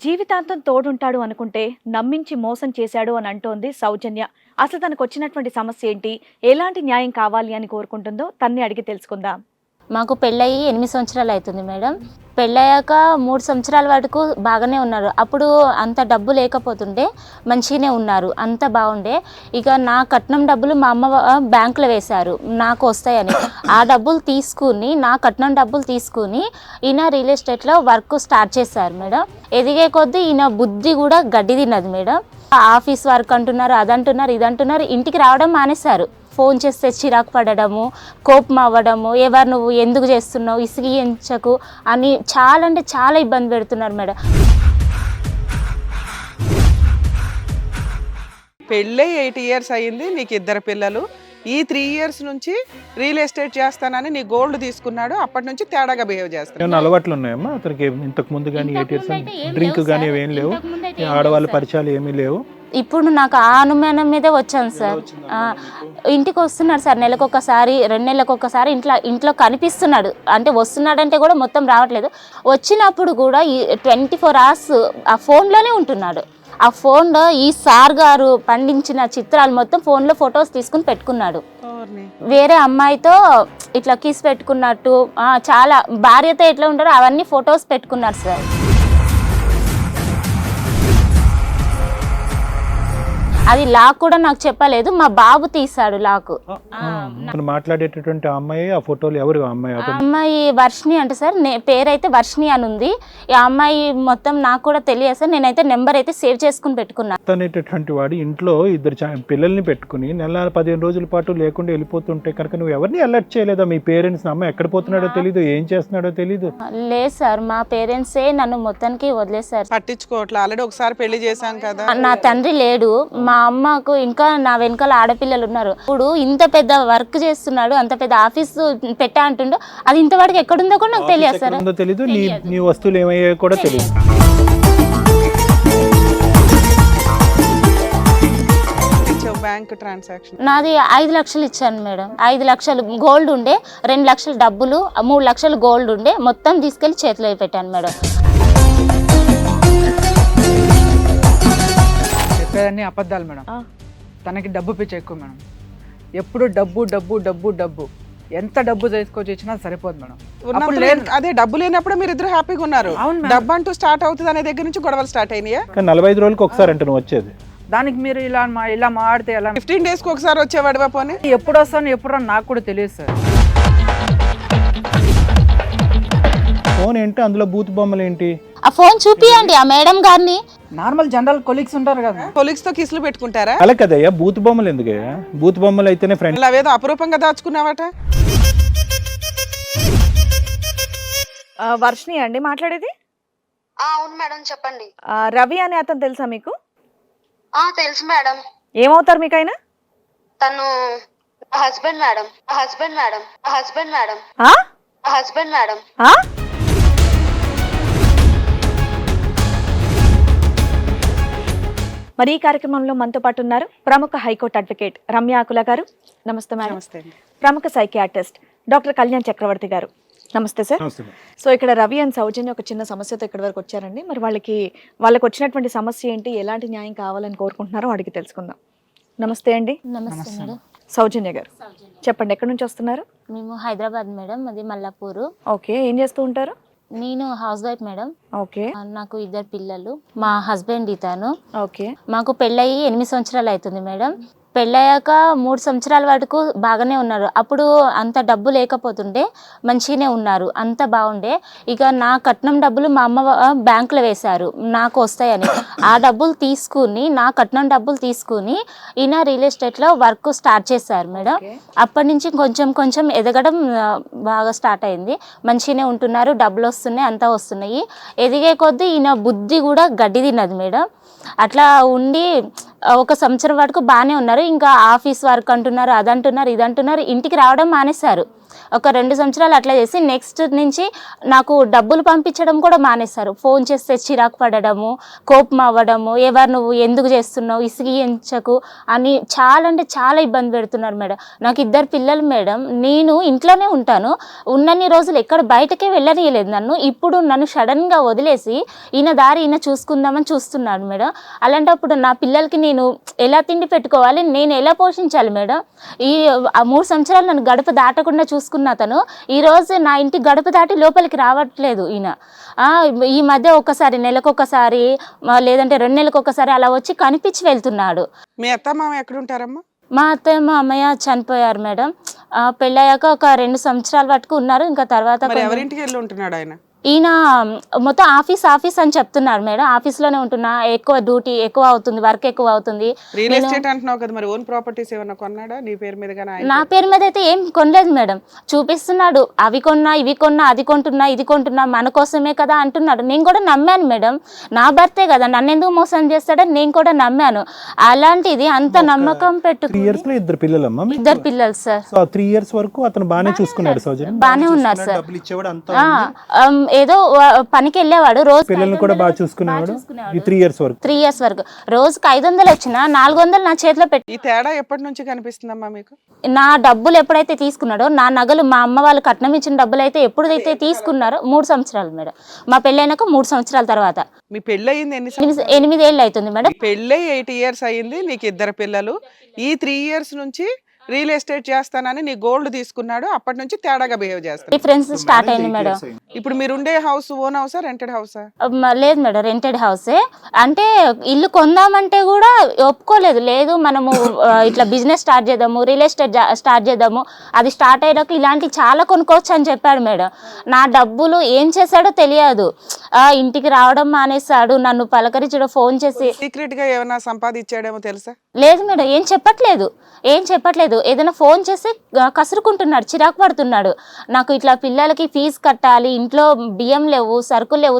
జీవితాంతం తోడుంటాడు అనుకుంటే నమ్మించి మోసం చేశాడు అని అంటోంది సౌజన్య. అసలు తనకు వచ్చినటువంటి సమస్య ఏంటి, ఎలాంటి న్యాయం కావాలి అని కోరుకుంటుందో తన్ని అడిగి తెలుసుకుందాం. మాకు పెళ్ళయి 8 సంవత్సరాలు అవుతుంది మేడం. పెళ్ళయ్యాక 3 సంవత్సరాల వరకు బాగానే ఉన్నారు. అప్పుడు అంత డబ్బు లేకపోతుండే, మంచిగానే ఉన్నారు, అంత బాగుండే. ఇక నా కట్నం డబ్బులు మా అమ్మ బ్యాంకులో వేశారు నాకు వస్తాయని. ఆ డబ్బులు తీసుకుని, నా కట్నం డబ్బులు తీసుకుని ఈయన రియల్ ఎస్టేట్లో వర్క్ స్టార్ట్ చేశారు మేడం. ఎదిగే కొద్దీ ఈయన బుద్ధి కూడా గడ్డి తిన్నది మేడం. ఆఫీస్ వర్క్ అంటున్నారు, అదంటున్నారు, ఇదంటున్నారు, ఇంటికి రావడం మానేశారు. ఫోన్ చేస్తే చిరాకు పడడము, కోపం అవ్వడము, ఎవరు నువ్వు ఎందుకు చేస్తున్నావు, ఇసిగించకు అని చాలా అంటే చాలా ఇబ్బంది పెడుతున్నారు మేడం. పెళ్ళై 8 years అయ్యింది, నీకు 2 పిల్లలు. ఈ 3 years నుంచి రియల్ ఎస్టేట్ చేస్తానని నీ గోల్డ్ తీసుకున్నాడు. అప్పటి నుంచి తేడాగా బిహేవ్ చేస్తాను. ఏమైనా అలవాట్లు ఉన్నాయమ్మా అతనికి? ఇంతకు ముందు కానీ 8 years డ్రింక్ కానీ ఏం లేవు, ఆడవాళ్ళ పరిచయాలు ఏమీ లేవు. ఇప్పుడు నాకు ఆ అనుమానం మీదే వచ్చాను సార్. ఇంటికి వస్తున్నాడు సార్, నెలకు ఒకసారి, 2 నెలలకు ఒకసారి ఇంట్లో కనిపిస్తున్నాడు. అంటే వస్తున్నాడంటే కూడా మొత్తం రావట్లేదు. వచ్చినప్పుడు కూడా 24 hours ఆ ఫోన్లోనే ఉంటున్నాడు. ఆ ఫోన్లో ఈ సార్ గారు పండించిన చిత్రాలు మొత్తం ఫోన్లో ఫొటోస్ తీసుకుని పెట్టుకున్నాడు. వేరే అమ్మాయితో ఇట్లా కిస్ పెట్టుకున్నట్టు, చాలా భార్యతో ఎట్లా ఉంటారో అవన్నీ ఫొటోస్ పెట్టుకున్నారు సార్. అది లాక్ కూడా నాకు చెప్పలేదు, మా బాబు తీశాడు లాక్. మాట్లాడేటటువంటి అమ్మాయి ఆ ఫోటోలు ఎవరు? అమ్మాయి వర్షిణి అంటే సార్, పేరైతే వర్షిణి అని ఉంది. ఈ అమ్మాయి మొత్తం నాకు కూడా తెలియదు సార్. నేనైతే నెంబర్ అయితే సేవ్ చేసుకుని పెట్టుకున్నాను. అనేటటువంటి వాడు ఇంట్లో 2 పిల్లల్ని పెట్టుకుని నెల 15 రోజుల పాటు లేకుండా వెళ్ళిపోతుంటే కనుక నువ్వు ఎవరిని అలర్ట్ చేయలేదా? మీ పేరెంట్స్ అమ్మాయి ఎక్కడ పోతున్నాడో తెలియదు, ఏం చేస్తున్నాడో తెలియదు. లేదు సార్, మా పేరెంట్సే నన్ను మొత్తానికి వదిలేసారు. పట్టించుకోవట్లే. ఆల్రెడీ ఒకసారి పెళ్లి చేశాం కదా. నా తండ్రి లేడు, మా అమ్మకు ఇంకా నా వెనకాల ఆడపిల్లలు ఉన్నారు. ఇప్పుడు ఇంత పెద్ద వర్క్ చేస్తున్నాడు, అంత పెద్ద ఆఫీస్ పెట్టా అంటుండో, అది ఇంతవరకు ఎక్కడుందో కూడా నాకు తెలియదు సార్. తెలీదు, నీ వస్తువులు ఏమయ్యాయో కూడా తెలియదు. బ్యాంక్ ట్రాన్సాక్షన్ నాది 5 లక్షలు ఇచ్చాను మేడం. 5 లక్షలు గోల్డ్ ఉండే, 2 లక్షలు డబ్బులు, 3 లక్షలు గోల్డ్ ఉండే, మొత్తం తీసుకెళ్లి చేతిలో పెట్టాను మేడం. చెప్పేదన్నీ అబద్ధాలు మేడం. తనకి డబ్బు పిచ్చి ఎక్కువ మేడం. ఎప్పుడు డబ్బు డబ్బు డబ్బు డబ్బు, ఎంత డబ్బు తీసుకొచ్చి ఇచ్చినా సరిపోదు మేడం. అదే డబ్బు లేనప్పుడు మీరు ఇద్దరు హ్యాపీగా ఉన్నారు. డబ్బు అంటూ స్టార్ట్ అవుతుంది అనే దగ్గర నుంచి గొడవలు స్టార్ట్ అయినాయా? 45 రోజులకు ఒకసారి అంటే నువ్వు వచ్చేది. దానికి మీరు ఇలా మాడితే ఎలా? 15 days ఒకసారి వచ్చేవాడు. పోనీ ఎప్పుడు వస్తాను ఎప్పుడు రాను నాకు కూడా తెలియదు సార్. ఫోన్ ఏంటి, అందులో బూత్ బొమ్మలు ఏంటి? ఆ ఫోన్ చూపియండి ఆ మేడం గారిని. నార్మల్ జనరల్ కొలీగ్స్ ఉంటారు కదా, కొలీగ్స్ తో కిస్లు పెట్టుకుంటారా? అలా కదయ్యా, బూత్ బొమ్మలు ఎందుకయ్యా? బూత్ బొమ్మలు అయితేనే ఫ్రెండ్. అవేదో అపురూపంగా దాచుకున్నావట. వర్షిణి అండి మాట్లాడేది? అవును మేడం, చెప్పండి. రవి అనే అతను తెలుసా మీకు? తెలుసు మేడం. ఏమవుతారు మీకు ఆయన? తను husband madam. Husband madam. Husband madam. Husband madam. మరి ఈ కార్యక్రమంలో మనతో పాటు ఉన్నారు ప్రముఖ హైకోర్టు అడ్వకేట్ రమ్య ఆకుల గారు. నమస్తే మేడం. ప్రముఖ సైకియాట్రిస్ట్ డాక్టర్ కళ్యాణ్ చక్రవర్తి గారు. నమస్తే సార్. సో ఇక్కడ రవి అండ్ సౌజన్య ఒక చిన్న సమస్యతో ఇక్కడి వరకు వచ్చారండి. మరి వాళ్ళకి వచ్చినటువంటి సమస్య ఏంటి, ఎలాంటి న్యాయం కావాలని కోరుకుంటున్నారో అడిగి తెలుసుకుందాం. నమస్తే అండి. నమస్తే మేడం. సౌజన్య గారు చెప్పండి, ఎక్కడి నుంచి వస్తున్నారు? మేము హైదరాబాద్ మేడం, అది మల్లాపూర్. ఓకే, ఏం చేస్తూ ఉంటారు? నేను హౌస్ వైఫ్ మేడం. ఓకే. నాకు 2 పిల్లలు, మా హస్బెండ్ ఇతను. ఓకే. మాకు పెళ్ళయి 8 సంవత్సరాలు అవుతుంది మేడం. పెళ్ళయ్యాక 3 సంవత్సరాల వరకు బాగానే ఉన్నారు. అప్పుడు అంత డబ్బు లేకపోతుండే, మంచిగానే ఉన్నారు, అంత బాగుండే. ఇక నా కట్నం డబ్బులు మా అమ్మ బ్యాంకులో వేశారు నాకు వస్తాయని. ఆ డబ్బులు తీసుకుని, నా కట్నం డబ్బులు తీసుకుని ఈయన రియల్ ఎస్టేట్లో వర్క్ స్టార్ట్ చేశారు మేడం. అప్పటి నుంచి కొంచెం కొంచెం ఎదగడం బాగా స్టార్ట్ అయింది. మంచిగానే ఉంటున్నారు, డబ్బులు వస్తున్నాయి, అంతా వస్తున్నాయి. ఎదిగే కొద్దీ ఈయన బుద్ధి కూడా గడ్డి తిన్నది మేడం. అట్లా ఉండి 1 సంవత్సరం వరకు బాగానే ఉన్నారు. ఇంకా ఆఫీస్ వర్క్ అంటున్నారు, అదంటున్నారు, ఇదంటున్నారు, ఇంటికి రావడం మానేశారు. ఒక 2 సంవత్సరాలు అట్లా చేసి నెక్స్ట్ నుంచి నాకు డబ్బులు పంపించడం కూడా మానేస్తారు. ఫోన్ చేస్తే చిరాకు పడడము, కోపం అవ్వడము, ఎవరు నువ్వు ఎందుకు చేస్తున్నావు, ఇసిగించకు అని చాలా అంటే చాలా ఇబ్బంది పెడుతున్నారు మేడం. నాకు 2 పిల్లలు మేడం. నేను ఇంట్లోనే ఉంటాను, ఉన్నన్ని రోజులు ఎక్కడ బయటకే వెళ్ళనీయలేదు నన్ను. ఇప్పుడు నన్ను సడన్గా వదిలేసి ఈయన దారి ఈయన చూసుకుందామని చూస్తున్నాడు మేడం. అలాంటప్పుడు నా పిల్లలకి నేను ఎలా తిండి పెట్టుకోవాలి, నేను ఎలా పోషించాలి మేడం? ఈ 3 సంవత్సరాలు నన్ను గడప దాటకుండా చూసుకున్న అతను ఈరోజు నా ఇంటి గడప దాటి లోపలికి రావట్లేదు ఈయన. ఈ మధ్య ఒక్కసారి నెలకొకసారి లేదంటే 2 నెలలకు ఒకసారి అలా వచ్చి కనిపించి వెళ్తున్నాడు. మీ అత్త మామ ఎక్కడ ఉంటారమ్మా? మా అత్తయ్య మా అమ్మయ్య చనిపోయారు మేడం. పెళ్ళయ్యాక ఒక 2 సంవత్సరాల వరకు ఉన్నారు. ఇంకా తర్వాత మరి ఎవరింటికి వెళ్ళి ఉంటున్నాడు ఆయన? ఈయన మొత్తం ఆఫీస్ అని చెప్తున్నారు మేడం. ఆఫీస్లోనే ఉంటున్నా, ఎక్కువ డ్యూటీ ఎక్కువ అవుతుంది, వర్క్ ఎక్కువ అవుతుంది. రియల్ ఎస్టేట్ అంటున్నావు కదా, మరి ఓన్ ప్రాపర్టీస్ ఏమన్నా కొన్నాడా నీ పేరు మీద? నా పేరు మీద అయితే ఏం కొనలేదు మేడం. చూపిస్తున్నాడు, అవి కొన్నా, ఇవి కొన్నా, అది కొంటున్నా, ఇది కొంటున్నా, మన కోసమే కదా అంటున్నాడు. నేను కూడా నమ్మాను మేడం, నా భర్తే కదా, నన్ను ఎందుకు మోసం చేస్తాడని నేను కూడా నమ్మాను. అలాంటిది అంత నమ్మకం పెట్టుకుని 3 years లో 2 పిల్లలమ్మా? 2 పిల్లలు సార్. సో 3 years వరకు అతను బాగానే చూసుకున్నాడు సౌజన్య? బాగానే ఉన్నారు సార్. డబ్బులు ఇచ్చేవాడు అంతా? ఏదో పనికి వెళ్ళేవాడు, రోజు పిల్లల్ని కూడా బాగా చూసుకునేవాడు ఈ 3 years వరకు. 3 years వరకు రోజుకి 500 వచ్చినా 400 నా చేతిలో పెట్టి. ఈ తేడా ఎప్పటి నుంచి కనిపిస్తుందమ్మా మీకు? నా డబ్బులు ఎప్పుడైతే తీసుకున్నాడో, నా నగలు, మా అమ్మ వాళ్ళు కట్నం ఇచ్చిన డబ్బులు అయితే ఎప్పుడైతే తీసుకున్నారో 3 సంవత్సరాలు మేడం. మా పెళ్ళైనాక 3 సంవత్సరాల తర్వాత. మీ పెళ్ళి అయింది 8 ఏళ్ళు అవుతుంది మేడం. పెళ్ళి 8 years అయింది, నీకు 2 పిల్లలు. ఈ 3 years నుంచి రియల్ ఎస్టేట్ చేస్తానని నీ గోల్డ్ తీసుకున్నాడు, అప్పటి నుంచి తేడాగా బిహేవ్ చేస్తాడు. డిఫరెన్స్ స్టార్ట్ అయింది మేడం. ఇప్పుడు మీరు ఉండే హౌస్ ఓన్ హౌసా, రెంటెడ్ హౌసా? లేదు మేడం, రెంటెడ్ హౌసే. అంటే ఇల్లు కొందామంటే కూడా ఒప్పుకోలేదు. లేదు మనము ఇట్లా బిజినెస్ స్టార్ట్ చేద్దాము, రియల్ ఎస్టేట్ స్టార్ట్ చేద్దాము, అది స్టార్ట్ అయ్యాక ఇలాంటివి చాలా కొనుక్కోవచ్చు అని చెప్పాడు మేడం. నా డబ్బులు ఏం చేశాడో తెలియదు. ఇంటికి రావడం మానేశాడు, నన్ను పలకరించడం, ఫోన్ చేసి. సీక్రెట్ గా ఏమైనా సంపాదించాడేమో తెలుసా? లేదు మేడం, ఏం చెప్పట్లేదు. ఏదైనా ఫోన్ చేసి కసురుకుంటున్నాడు, చిరాకు పడుతున్నాడు. నాకు ఇట్లా పిల్లలకి ఫీజు కట్టాలి, ఇంట్లో బియ్యం లేవు, సరుకులు లేవు,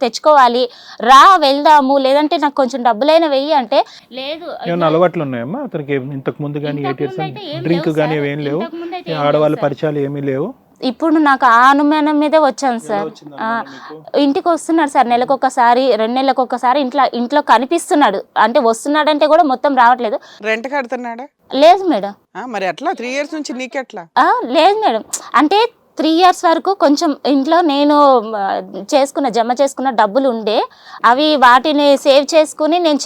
తెచ్చుకోవాలి, రా వెళ్దాము, లేదంటే నాకు కొంచెం డబ్బులైనా వెయ్యి అంటే లేదు. ఏమైనా అలవాట్లు ఉన్నాయమ్మా అతనికి ఇంతకు ముందు కానీ? 8 years డ్రింక్ కానీ ఏం లేవు, ఆడవాళ్ళ పరిచయాలు ఏమీ లేవు? ఇప్పుడు నాకు ఆ అనుమానం మీదే వచ్చాను సార్. ఇంటికి వస్తున్నాడు సార్, నెలకొకసారి, 2 నెలలకు ఒకసారి ఇంట్లో కనిపిస్తున్నాడు. అంటే వస్తున్నాడంటే కూడా మొత్తం రావట్లేదు. రెంట్ కడుతున్నాడా? లేదు మేడం. మరి ఎట్లా 3 years నుంచి నీకెట్లా? లేదు మేడం, అంటే 3 years వరకు కొంచెం ఇంట్లో నేను జమ చేసుకున్న డబ్బులు ఉండే, అవి వాటిని సేవ్ చేసుకుని నేను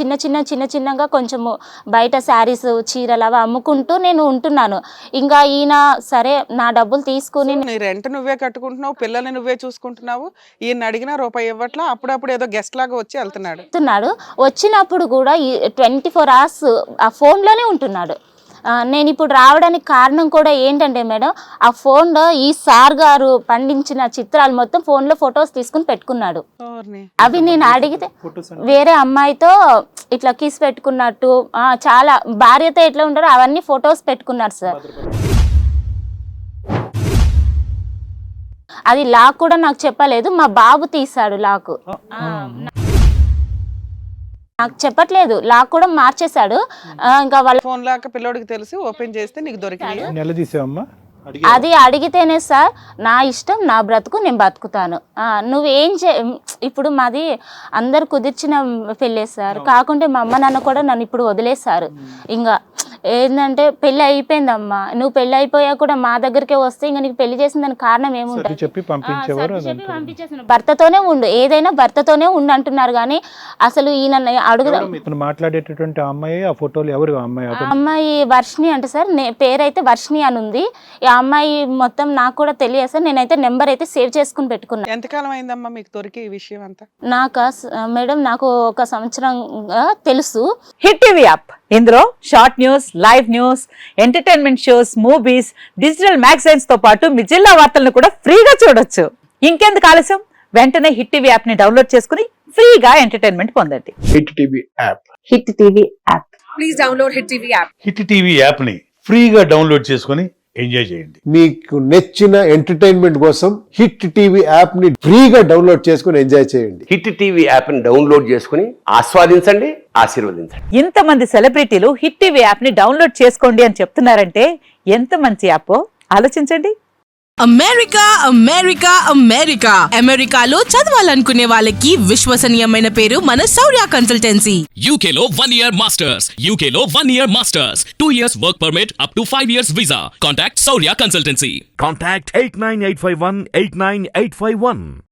చిన్నగా కొంచెము బయట శారీస్, చీరలు అవి అమ్ముకుంటూ నేను ఉంటున్నాను. ఇంకా ఈయన సరే నా డబ్బులు తీసుకుని. నీ రెంట్ నువ్వే కట్టుకుంటున్నావు, పిల్లల్ని నువ్వే చూసుకుంటున్నావు, ఈయన అడిగినా రూపాయి ఇవ్వట్లా, అప్పుడప్పుడు ఏదో గెస్ట్ లాగా వచ్చి వెళ్తున్నాడు. వచ్చినప్పుడు కూడా 24 hours ఆ ఫోన్లోనే ఉంటున్నాడు. నేను ఇప్పుడు రావడానికి కారణం కూడా ఏంటంటే మేడం, ఆ ఫోన్లో ఈ సార్ గారు పండించిన చిత్రాలు మొత్తం ఫోన్లో ఫొటోస్ తీసుకుని పెట్టుకున్నాడు. అవి నేను అడిగితే వేరే అమ్మాయితో ఇట్లా కిస్ పెట్టుకున్నట్టు, చాలా భార్యతో ఎట్లా ఉంటారో అవన్నీ ఫొటోస్ పెట్టుకున్నారు సార్. అది లాక్ కూడా నాకు చెప్పలేదు, మా బాబు తీశాడు లాక్. నాకు చెప్పట్లేదు, లాక్ కూడా మార్చేశాడు. ఇంకా వాళ్ళ ఫోన్ లాగా పిల్లోడికి తెలిసి ఓపెన్ చేస్తే నీకు దొరికింది. అది అడిగితేనే సార్ నా ఇష్టం, నా బ్రతుకు, నేను బతుకుతాను, నువ్వేం ఇప్పుడు మాది అందరు కుదిర్చిన పెళ్ళే సార్. కాకుంటే మా అమ్మ నాన్న కూడా నన్ను ఇప్పుడు వదిలేశారు. ఇంకా ఏంటంటే పెళ్ళి అయిపోయిందమ్మా, నువ్వు పెళ్ళి అయిపోయా కూడా మా దగ్గరికే వస్తే ఇంకా నీకు పెళ్లి చేసిన దానికి కారణం ఏముంటుంది చెప్పి పంపించేసాను. భర్తతోనే ఉండు, ఏదైనా భర్తతోనే ఉండు అంటున్నారు. కానీ అసలు ఈయన మాట్లాడేటటువంటి అమ్మాయి, ఆ ఫోటోలు ఎవరు? అమ్మాయి వర్షిణి అంటే సార్, పేరైతే వర్షిణి అని ఉంది. ఈ అమ్మాయి మొత్తం నాకు కూడా తెలియదు సార్, నేనైతే నెంబర్ అయితే సేవ్ చేసుకుని పెట్టుకున్నాను. ఎంతకాలం అయిందమ్మా మీకు దొరికి ఈ విషయం అంతా? మేడం నాకు 1 సంవత్సరం తెలుసు. హిట్ టీవీ యాప్, ఇందులో short news, live news, entertainment shows, movies, digital magazines తో పాటు మీ జిల్లా వార్తలను కూడా ఫ్రీగా చూడొచ్చు. ఇంకెందుకు ఆలస్యం, వెంటనే హిట్ టీవీ యాప్ ని డౌన్లోడ్ చేసుకుని ఫ్రీగా ఎంటర్టైన్మెంట్ పొందండి. Hit TV app. Hit TV app. Please download hit TV app. Hit TV app ని ఫ్రీగా డౌన్లోడ్ చేసుకుని ఎంజాయ్ చేయండి. మీకు నచ్చిన ఎంటర్టైన్మెంట్ కోసం హిట్ టీవీ యాప్ ని ఫ్రీగా డౌన్లోడ్ చేసుకుని ఎంజాయ్ చేయండి. హిట్ టీవీ యాప్ ని డౌన్లోడ్ చేసుకుని ఆస్వాదించండి, ఆశీర్వదించండి. ఇంతమంది సెలబ్రిటీలు హిట్ టీవీ యాప్ ని డౌన్లోడ్ చేసుకోండి అని చెప్తున్నారంటే ఎంత మంచి యాప్ ఆలోచించండి. అమెరికా అమెరికా అమెరికా అమెరికాలో చదవాలనుకునే వాళ్ళకి విశ్వసనీయమైన పేరు మన శౌర్య కన్సల్టెన్సీ. UK లో 1 year masters. UK లో 1 year masters. 2 years work permit up to 5 years visa. Contact Saurya Consultancy. Contact 89851 89851.